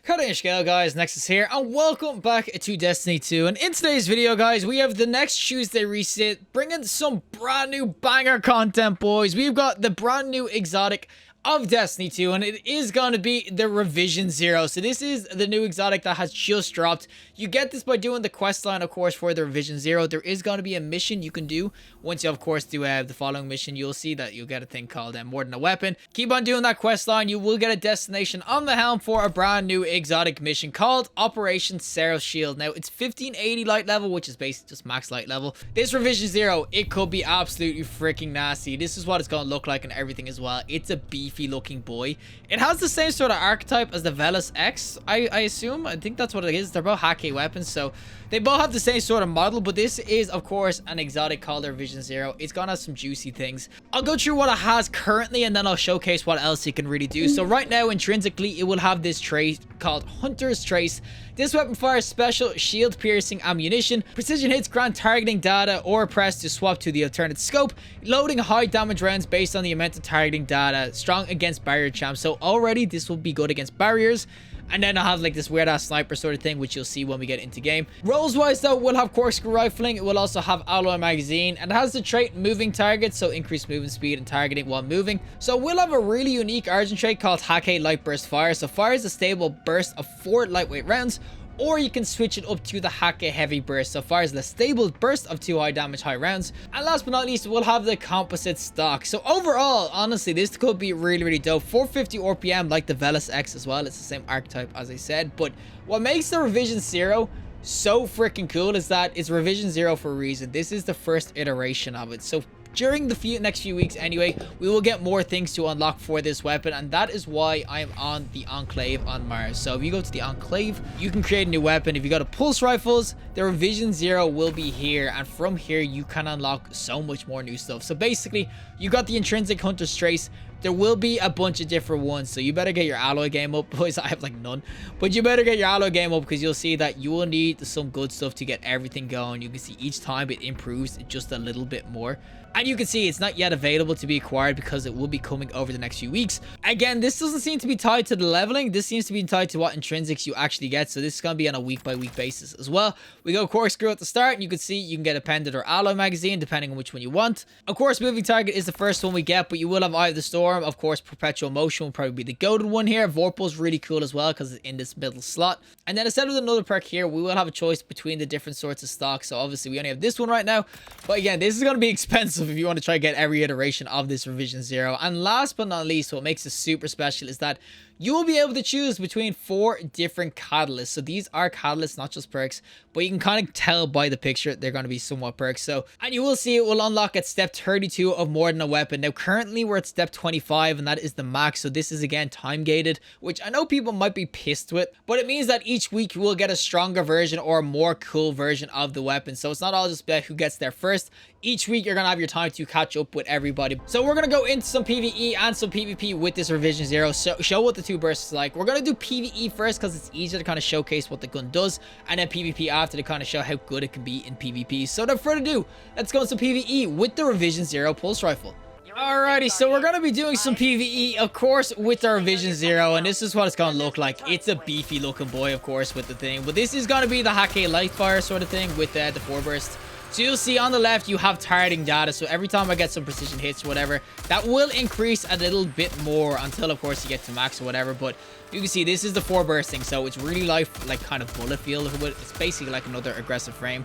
Cutting scale, guys, Nexas here, and welcome back to Destiny 2. And in today's video, guys, we have the next Tuesday reset, bringing some brand new banger content, boys. We've got the brand new exotic of Destiny 2, and it is going to be the Revision 0. So this is the new exotic that has just dropped. You get this by doing the quest line, of course, for the Revision 0. There is going to be a mission you can do. Once you, of course, do the following mission, you'll see that you'll get a thing called More Than a Weapon. Keep on doing that quest line. You will get a destination on the helm for a brand new exotic mission called Operation Seraph Shield. Now, it's 1580 light level, which is basically just max light level. This Revision 0, it could be absolutely freaking nasty. This is what it's going to look like and everything as well. It's a beefy looking boy. It has the same sort of archetype as the Velas X, I assume. I think that's what it is. They're both Hake weapons, so they both have the same sort of model, but this is, of course, an exotic called the Revision 0. It's gonna have some juicy things. I'll go through what it has currently, and then I'll showcase what else it can really do. So right now, intrinsically, it will have this trait called Hunter's Trace. This weapon fires special shield-piercing ammunition. Precision hits grant targeting data or press to swap to the alternate scope. Loading high damage rounds based on the amount of targeting data. Strong against barrier champs. So already this will be good against barriers. And then I'll have like this weird ass sniper sort of thing, which you'll see when we get into game. Rolls wise though, we'll have corkscrew rifling. It will also have alloy magazine, and it has the trait moving targets, so increased movement speed and targeting while moving. So we'll have a really unique Argent trait called Hake Light Burst Fire. So fires a stable burst of 4 lightweight rounds, or you can switch it up to the Hake Heavy Burst, so fires the stable burst of 2 high damage high rounds. And last but not least, we'll have the composite stock. So overall, honestly, this could be really dope. 450 RPM like the Velas X as well. It's the same archetype as I said, but what makes the Revision 0 so freaking cool is that it's Revision 0 for a reason. This is the first iteration of it, so during the next few weeks anyway, we will get more things to unlock for this weapon, and that is why I'm on the Enclave on Mars. So if you go to the Enclave, you can create a new weapon. If you go to Pulse Rifles, the Revision 0 will be here, and from here you can unlock so much more new stuff. So basically, you got the intrinsic Hunter's Trace. There will be a bunch of different ones, so you better get your alloy game up, boys. I have like none, but you better get your alloy game up, because you'll see that you will need some good stuff to get everything going. You can see each time it improves just a little bit more. And you can see it's not yet available to be acquired because it will be coming over the next few weeks. Again, this doesn't seem to be tied to the leveling. This seems to be tied to what intrinsics you actually get. So this is going to be on a week-by-week basis as well. We go corkscrew at the start, and you can see you can get a pendant or alloy magazine depending on which one you want. Of course, moving target is the first one we get, but you will have Eye of the Storm. Of course, perpetual motion will probably be the goated one here. Vorpal's really cool as well because it's in this middle slot. And then instead of another perk here, we will have a choice between the different sorts of stocks. So obviously we only have this one right now, but again, this is going to be expensive if you want to try to get every iteration of this Revision 0. And last but not least, what makes it super special is that you will be able to choose between 4 different catalysts. So these are catalysts, not just perks, but you can kind of tell by the picture they're going to be somewhat perks. So, and you will see it will unlock at step 32 of More Than a Weapon. Now currently we're at step 25, and that is the max. So this is again time gated, which I know people might be pissed with, but it means that each week you will get a stronger version or a more cool version of the weapon. So it's not all just about who gets there first. Each week you're gonna have your time to catch up with everybody. So we're gonna go into some PvE and some PvP with this Revision 0. So show what the 2 bursts is like. We're gonna do PvE first because it's easier to kind of showcase what the gun does, and then PvP after to kind of show how good it can be in PvP. So without further ado, let's go into some PvE with the Revision 0 Pulse Rifle. Alrighty, so we're gonna be doing some PvE, of course, with our Revision 0, and this is what it's gonna look like. It's a beefy looking boy, of course, with the thing, but this is gonna be the Hake Light Fire sort of thing with the 4 burst. So you'll see on the left you have targeting data, so every time I get some precision hits or whatever, that will increase a little bit more until of course you get to max or whatever. But you can see this is the 4 bursting, so it's really like kind of bullet feel. It's basically like another aggressive frame,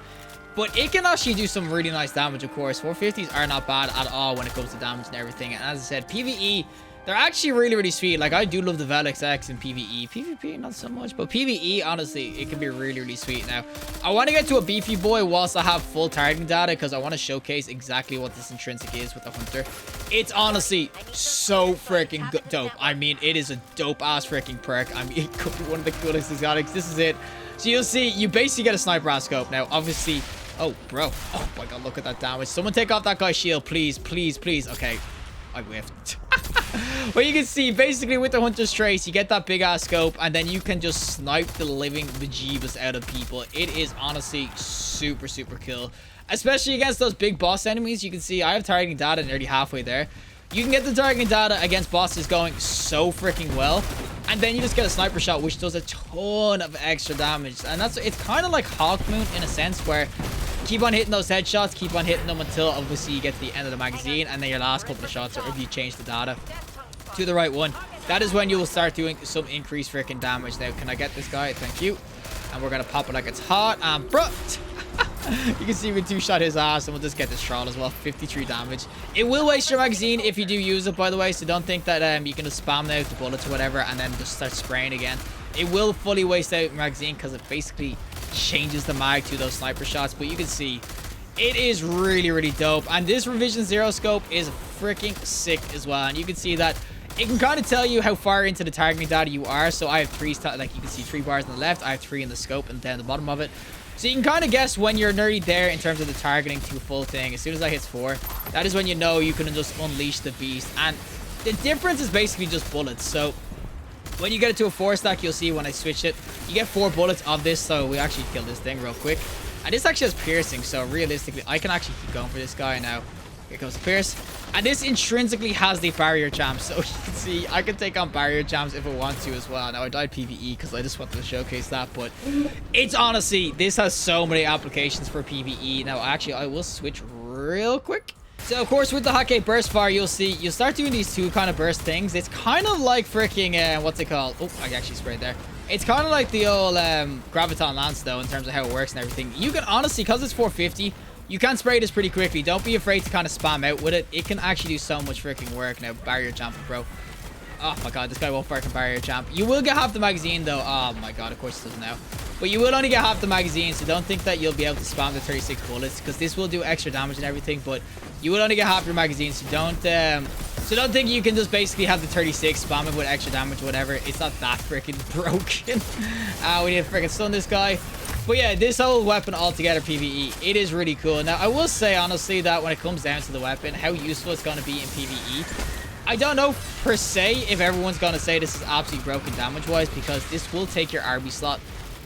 but it can actually do some really nice damage. Of course 450s are not bad at all when it comes to damage and everything. And as I said, PvE, they're actually really sweet. Like, I do love the Velas X in PvE. PvP, not so much, but PvE, honestly, it can be really sweet. Now, I want to get to a beefy boy whilst I have full targeting data, because I want to showcase exactly what this intrinsic is with the Hunter. It's honestly so freaking dope. I mean, it is a dope-ass freaking perk. I mean, it could be one of the coolest exotics. This is it. So you'll see, you basically get a sniper ass scope. Now, obviously... Oh, bro. Oh, my God, look at that damage. Someone take off that guy's shield, please. Okay. I whiffed. But you can see, basically, with the Hunter's Trace, you get that big-ass scope, and then you can just snipe the living bejeebus out of people. It is honestly super cool. Especially against those big boss enemies. You can see I have targeting data nearly halfway there. You can get the targeting data against bosses going so freaking well. And then you just get a sniper shot, which does a ton of extra damage. And it's kind of like Hawk Moon in a sense, where keep on hitting those headshots, keep on hitting them until obviously you get to the end of the magazine, and then your last couple of shots, or if you change the data to the right one, that is when you will start doing some increased freaking damage. Now, can I get this guy? Thank you. And we're gonna pop it like it's hot. And bro, you can see we two-shot his ass, and we'll just get this troll as well. 53 damage. It will waste your magazine if you do use it, by the way, so don't think that you can just spam out the bullets or whatever and then just start spraying again. It will fully waste out your magazine because it basically changes the mag to those sniper shots. But you can see it is really, really dope. And this Revision Zero scope is freaking sick as well. And you can see that it can kind of tell you how far into the targeting data you are. So I have three, like you can see 3 bars on the left. I have 3 in the scope and down the bottom of it. So you can kind of guess when you're nearly there in terms of the targeting to a full thing. As soon as I hit 4, that is when you know you can just unleash the beast. And the difference is basically just bullets. So when you get it to a 4 stack, you'll see when I switch it, you get 4 bullets of this. So we actually kill this thing real quick. And this actually has piercing. So realistically, I can actually keep going for this guy now. Here comes the pierce. And this intrinsically has the barrier jam. So you can see I can take on barrier jams if I want to as well. Now I died PvE because I just wanted to showcase that. But it's honestly, this has so many applications for PvE. Now actually I will switch real quick. So of course with the Hotgate burst fire, you'll see you'll start doing these 2 kind of burst things. It's kind of like freaking what's it called? Oh, I actually sprayed there. It's kind of like the old Graviton Lance though, in terms of how it works and everything. You can honestly, because it's 450, you can spray this pretty quickly. Don't be afraid to kind of spam out with it. It can actually do so much freaking work. Now, barrier jump, bro. Oh my god, this guy won't freaking barrier jump. You will get half the magazine though. Oh my god, of course it doesn't now. But you will only get half the magazine, so don't think that you'll be able to spam the 36 bullets, because this will do extra damage and everything, but you will only get half your magazine, so don't think you can just basically have the 36 spam it with extra damage or whatever. It's not that freaking broken. We need to freaking stun this guy. But yeah, this whole weapon altogether PvE, it is really cool. Now, I will say, honestly, that when it comes down to the weapon, how useful it's going to be in PvE, I don't know, per se, if everyone's going to say this is absolutely broken damage-wise, because this will take your RB slot.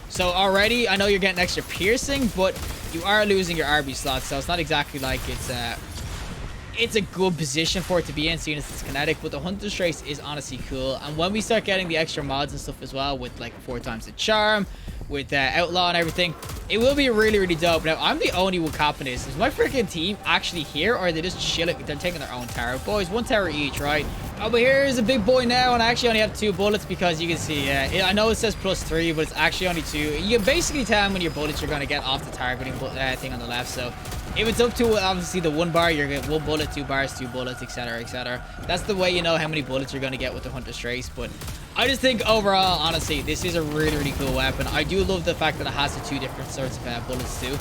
So already, I know you're getting extra piercing, but you are losing your RB slot, so it's not exactly like it's a good position for it to be in, seeing as it's kinetic. But the Hunter's Trace is honestly cool. And when we start getting the extra mods and stuff as well, with like 4 times the charm, with Outlaw and everything, it will be really, really dope. Now, I'm the only one capping this. Is my freaking team actually here, or are they just chilling? They're taking their own tower. Boys, 1 tower each, right? Oh, but here's a big boy now, and I actually only have 2 bullets because you can see, I know it says +3, but it's actually only 2. You can basically tell how many your bullets you're going to get off the targeting thing on the left. So if it's up to obviously the 1 bar, you're going to get 1 bullet, 2 bars, 2 bullets, etc., etc. That's the way you know how many bullets you're going to get with the Hunter's Trace. But I just think overall, honestly, this is a really, really cool weapon. I do love the fact that it has the 2 different sorts of bullets too.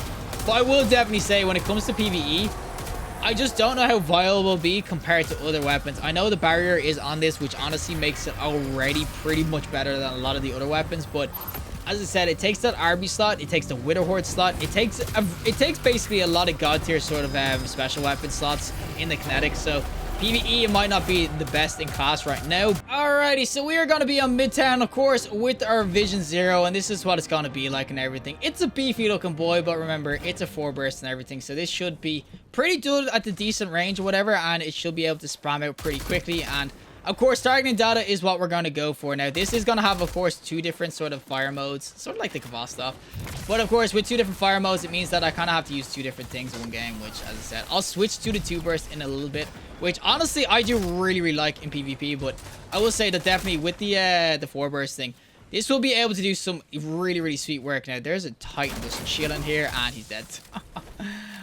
But I will definitely say, when it comes to PvE, I just don't know how viable it will be compared to other weapons. I know the barrier is on this, which honestly makes it already pretty much better than a lot of the other weapons. But as I said, it takes that RB slot, it takes the Wither Horde slot, it takes basically a lot of god tier sort of special weapon slots in the kinetic. So PvE, it might not be the best in class right now. Alrighty, so we are going to be on Midtown, of course, with our Vision Zero, and this is what it's going to be like and everything. It's a beefy looking boy, but remember, it's a 4 burst and everything, so this should be pretty good at the decent range or whatever, and it should be able to spam out pretty quickly. And of course, targeting data is what we're going to go for. Now, this is going to have, of course, 2 different sort of fire modes, sort of like the Kavah stuff. But of course, with 2 different fire modes, it means that I kind of have to use 2 different things in one game, which, as I said, I'll switch to the 2 burst in a little bit, which honestly I do really, really like in PvP. But I will say that definitely with the 4 burst thing, this will be able to do some really, really sweet work. Now, there's a Titan just chilling here, and he's dead.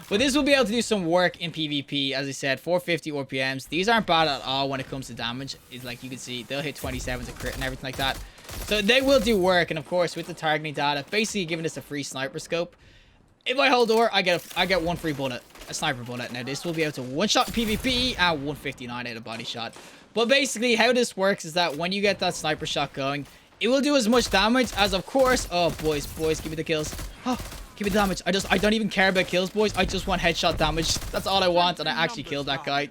But this will be able to do some work in PvP. As I said, 450 RPMs. These aren't bad at all when it comes to damage. It's like you can see, they'll hit 27s a crit and everything like that. So they will do work. And of course, with the targeting data, basically giving us a free sniper scope. If I hold door, I get 1 free bullet, a sniper bullet. Now, this will be able to one-shot PvP and 159 out of body shot. But basically, how this works is that when you get that sniper shot going, it will do as much damage as, of course... Oh, boys, give me the kills. Oh, give me the damage. I don't even care about kills, boys. I just want headshot damage. That's all I want, and I actually killed that guy.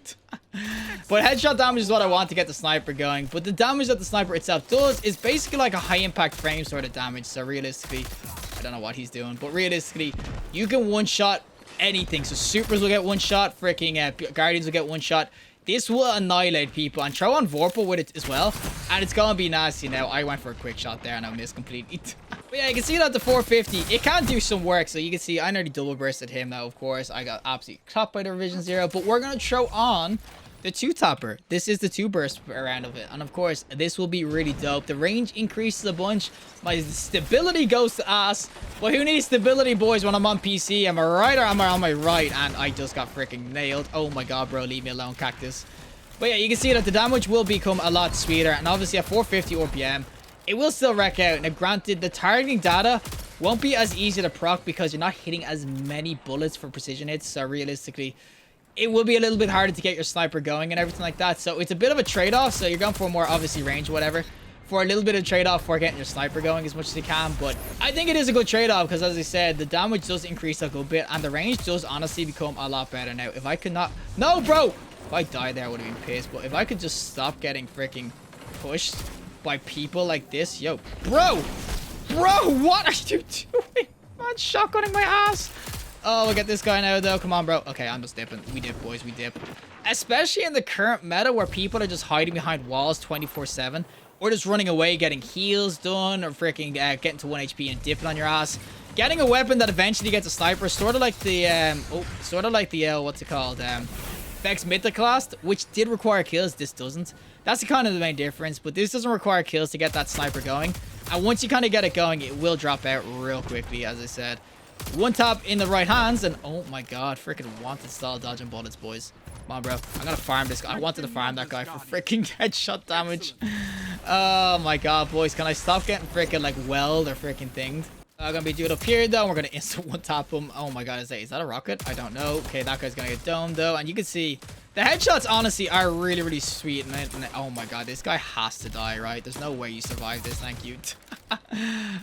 But headshot damage is what I want to get the sniper going. But the damage that the sniper itself does is basically like a high-impact frame sort of damage. So realistically... I don't know what he's doing, but realistically, you can one-shot anything. So supers will get one shot, freaking Guardians will get one shot. this will annihilate people. And throw on Vorpal with it as well. And it's going to be nasty now. I went for a quick shot there and I missed completely. But yeah, you can see that the 450, it can do some work. So you can see I nearly double bursted him now, of course. I got absolutely caught by the Revision Zero. But we're going to throw on the 2-topper. This is the 2-burst round of it. And of course, this will be really dope. The range increases a bunch. My stability goes to ass. But who needs stability, boys, when I'm on PC? Am I right or am I on my right? And I just got freaking nailed. Oh my god, bro. Leave me alone, Cactus. But yeah, you can see that the damage will become a lot sweeter. And obviously at 450 RPM, it will still wreck out. Now, granted, the targeting data won't be as easy to proc because you're not hitting as many bullets for precision hits. So realistically, it will be a little bit harder to get your sniper going and everything like that. So it's a bit of a trade-off. So you're going for more, obviously, range, whatever. For a little bit of trade-off for getting your sniper going as much as you can. But I think it is a good trade-off because, as I said, the damage does increase a good bit. And the range does honestly become a lot better now. If I could not... No, bro! If I died there, I would have been pissed. But if I could just stop getting freaking pushed by people like this. Yo, bro! Bro, what are you doing? I'm shotgunning my ass. Oh, we'll get this guy now, though. Come on, bro. Okay, I'm just dipping. We dip, boys. We dip. Especially in the current meta where people are just hiding behind walls 24/7. Or just running away, getting heals done. Or freaking getting to 1 HP and dipping on your ass. Getting a weapon that eventually gets a sniper. Sort of like the, what's it called? Vex Mythoclast, which did require kills. This doesn't. That's the kind of the main difference. But this doesn't require kills to get that sniper going. And once you kind of get it going, it will drop out real quickly, as I said. One tap in the right hands, and oh my god, freaking wanted style dodging bullets, boys. Come on, bro. I'm gonna farm this guy. I wanted to farm that guy for freaking headshot damage. Oh my god, boys. Can I stop getting freaking like weld or freaking thinged? I'm gonna be doing up here though. We're gonna instant one tap him. Oh my god, is that a rocket? I don't know. Okay, that guy's gonna get domed though, and you can see the headshots honestly are really, really sweet. And oh my god, this guy has to die, right? There's no way you survive this. Thank you.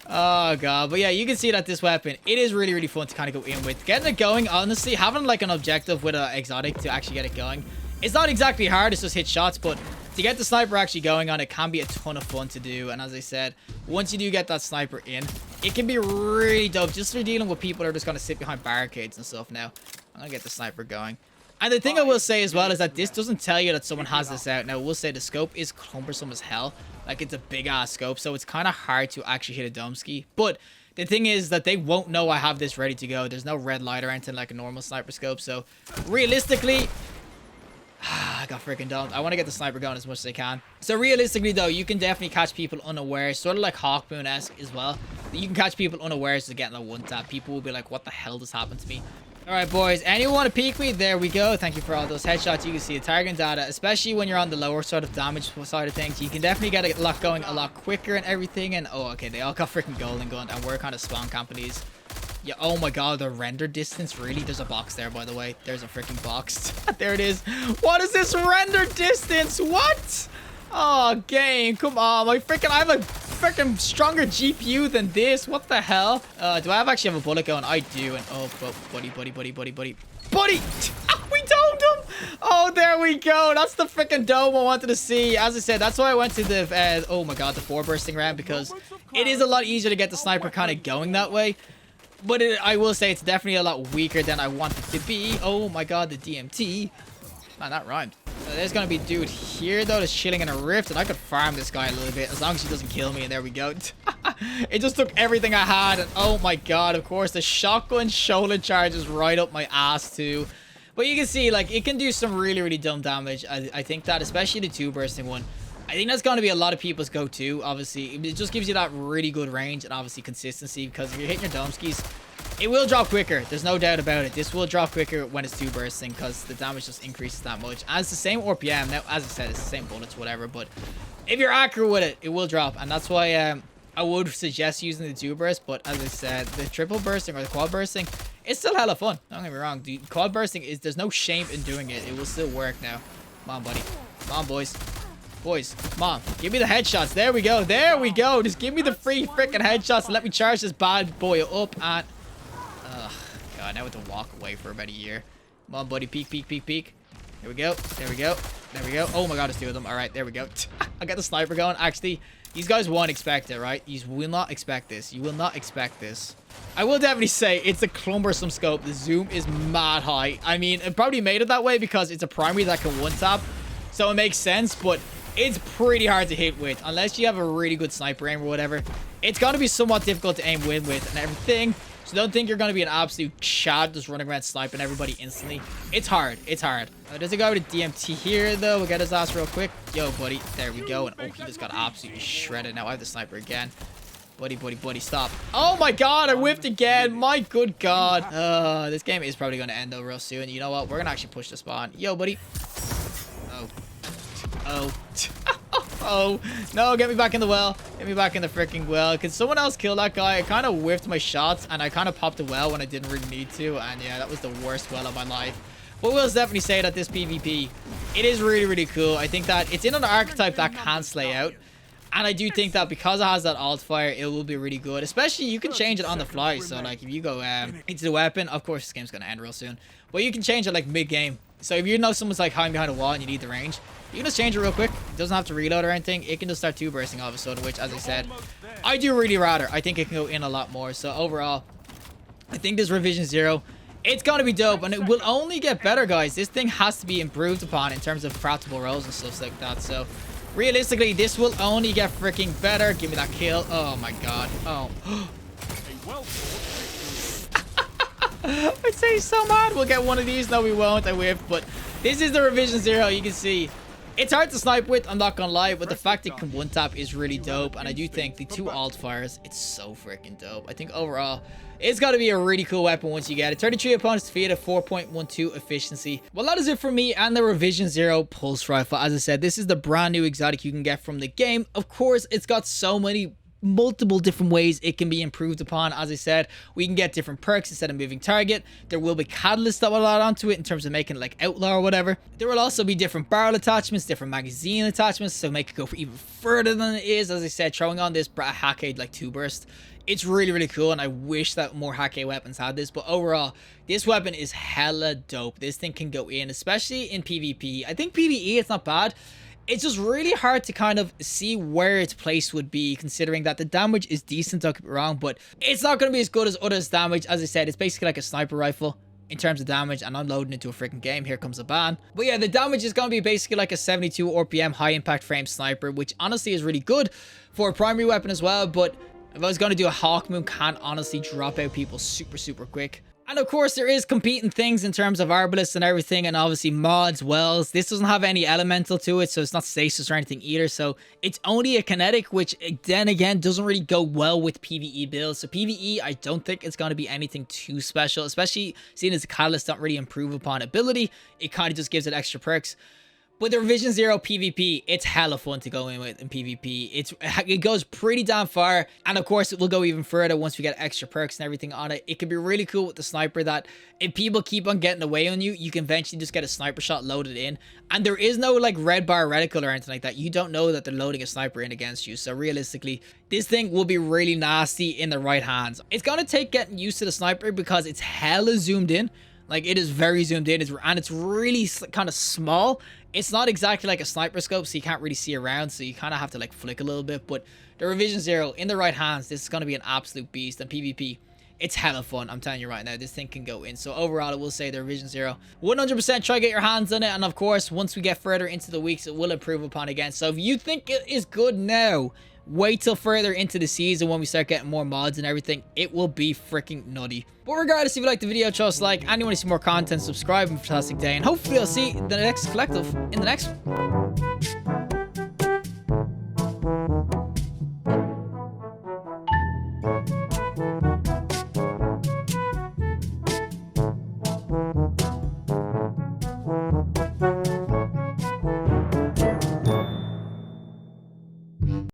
Oh god, but yeah, you can see that this weapon, it is really, really fun to kind of go in with. Getting it going, honestly, having like an objective with an exotic to actually get it going, it's not exactly hard. It's just hit shots, but to get the sniper actually going on, it can be a ton of fun to do. And as I said, once you do get that sniper in, it can be really dope just for dealing with people that are just going to sit behind barricades and stuff. Now, I'm gonna get the sniper going. And the thing I will say as well is that this doesn't tell you that someone has this out. Now, we'll say the scope is cumbersome as hell. Like, it's a big-ass scope, so it's kind of hard to actually hit a dome ski. But the thing is that they won't know I have this ready to go. There's no red light or anything like a normal sniper scope. So, realistically, I got freaking domed. I want to get the sniper going as much as I can. So, realistically, though, you can definitely catch people unaware. Sort of like Hawkmoon-esque as well. You can catch people unawares to getting a one-tap. People will be like, what the hell just happened to me? Alright, boys, anyone want to peek me? There we go. Thank you for all those headshots. You can see the targeting data, especially when you're on the lower sort of damage side of things. You can definitely get a lot going a lot quicker and everything. And oh, okay, they all got freaking golden gun, and we're kind of spawn companies. Yeah, oh my god, the render distance, really? There's a box there, by the way. There's a freaking box. There it is. What is this render distance? What? Oh, game, come on. I have a freaking stronger GPU than this. What the hell? Do I actually have a bullet going? I do. And oh, buddy. Buddy! We domed him! Oh, there we go. That's the freaking dome I wanted to see. As I said, that's why I went to the, oh my god, the 4-bursting round, because it is a lot easier to get the sniper kind of going that way. But I will say it's definitely a lot weaker than I want it to be. Oh my god, the DMT. Man, that rhymed. There's gonna be a dude here though that's chilling in a rift, and I could farm this guy a little bit as long as he doesn't kill me. And there we go. It just took everything I had, and oh my god, of course the shotgun shoulder charge is right up my ass too. But you can see, like, it can do some really, really dumb damage. I think that, especially the 2-bursting one, I think that's going to be a lot of people's go-to. Obviously, it just gives you that really good range and obviously consistency, because if you're hitting your dome skis, it will drop quicker. There's no doubt about it. This will drop quicker when it's 2-bursting, because the damage just increases that much. And it's the same RPM. Now, as I said, it's the same bullets, whatever. But if you're accurate with it, it will drop. And that's why I would suggest using the 2-burst. But as I said, the triple bursting or the quad bursting, it's still hella fun. Don't get me wrong. The quad bursting there's no shame in doing it. It will still work now. Come on, buddy. Come on, boys. Boys, come on. Give me the headshots. There we go. There we go. Just give me the free freaking headshots and let me charge this bad boy up. And ugh, god, now I have to walk away for about a year. Come on, buddy. Peek. There we go. There we go. There we go. Oh my god, there's two of them. All right, there we go. I got the sniper going. Actually, these guys won't expect it, right? You will not expect this. You will not expect this. I will definitely say it's a cumbersome scope. The zoom is mad high. I mean, it probably made it that way because it's a primary that can one-tap. So it makes sense, but it's pretty hard to hit with. Unless you have a really good sniper aim or whatever. It's going to be somewhat difficult to aim with and everything. So don't think you're going to be an absolute chad just running around sniping everybody instantly. It's hard. It's hard. There's a guy with a DMT here, though. We'll get his ass real quick. Yo, buddy. There we go. And oh, he just got absolutely shredded. Now I have the sniper again. Buddy, stop. Oh my god, I whiffed again. My good god. This game is probably going to end though real soon. You know what? We're going to actually push the spawn. Yo, buddy. Oh. Oh, no, get me back in the well. Get me back in the freaking well. Can someone else kill that guy? I kind of whiffed my shots and I kind of popped a well when I didn't really need to. And yeah, that was the worst well of my life. But we'll definitely say that this PvP, it is really, really cool. I think that it's in an archetype that can slay out. And I do think that because it has that alt fire, it will be really good. Especially, you can change it on the fly. So, like, if you go into the weapon, of course, this game's going to end real soon. But you can change it, like, mid-game. So, if you know someone's, like, hiding behind a wall and you need the range, you can just change it real quick. It doesn't have to reload or anything. It can just start two-bursting all of a sudden, which, as I said, I do really rather. I think it can go in a lot more. So, overall, I think this Revision 0, it's going to be dope. And it will only get better, guys. This thing has to be improved upon in terms of craftable rolls and stuff like that. So, realistically, this will only get freaking better. Give me that kill. Oh, my God. Oh. I'd say so mad. We'll get one of these. No, we won't. I whiffed. But this is the Revision 0. You can see it's hard to snipe with. I'm not going to lie. But the fact it can one-tap is really dope. And I do think the two alt fires, it's so freaking dope. I think overall, it's got to be a really cool weapon once you get it. 33 opponents defeated, 4.12 efficiency. Well, that is it for me and the Revision 0 Pulse Rifle. As I said, this is the brand new exotic you can get from the game. Of course, it's got so many multiple different ways it can be improved upon. As I said, we can get different perks instead of moving target. There will be catalysts that will add onto it in terms of making it like outlaw or whatever. There will also be different barrel attachments, different magazine attachments, so make it go for even further than it is. As I said, throwing on this Hackade like 2 burst, it's really, really cool, and I wish that more Hackade weapons had this. But overall, this weapon is hella dope. This thing can go in, especially in PvP. I think PvE, it's not bad. It's just really hard to kind of see where its place would be, considering that the damage is decent, don't get me wrong, but it's not going to be as good as others' damage. As I said, it's basically like a sniper rifle in terms of damage, and I'm loading into a freaking game. Here comes a ban. But yeah, the damage is going to be basically like a 72 RPM high impact frame sniper, which honestly is really good for a primary weapon as well. But if I was going to do a Hawk Moon, can honestly drop out people super, super quick. And of course, there is competing things in terms of arbalists and everything, and obviously mods, wells. This doesn't have any elemental to it, so it's not stasis or anything either. So it's only a kinetic, which then again doesn't really go well with PvE builds. So PvE, I don't think it's going to be anything too special, especially seeing as the catalysts don't really improve upon ability. It kind of just gives it extra perks. But the Revision 0 PvP, it's hella fun to go in with in PvP. It goes pretty damn far. And of course, it will go even further once we get extra perks and everything on it. It can be really cool with the sniper that if people keep on getting away on you, you can eventually just get a sniper shot loaded in. And there is no like red bar reticle or anything like that. You don't know that they're loading a sniper in against you. So realistically, this thing will be really nasty in the right hands. It's going to take getting used to the sniper because it's hella zoomed in. Like, it is very zoomed in, and it's really kind of small. It's not exactly like a sniper scope, so you can't really see around, so you kind of have to, like, flick a little bit. But the Revision 0, in the right hands, this is going to be an absolute beast. And PvP, it's hella fun. I'm telling you right now, this thing can go in. So overall, I will say the Revision 0, 100% try to get your hands on it. And of course, once we get further into the weeks, it will improve upon again. So if you think it is good now, wait till further into the season when we start getting more mods and everything. It will be freaking nutty. But regardless, if you liked the video, trust like, and you want to see more content, subscribe, and fantastic day. And hopefully I'll see the next collective in the next one.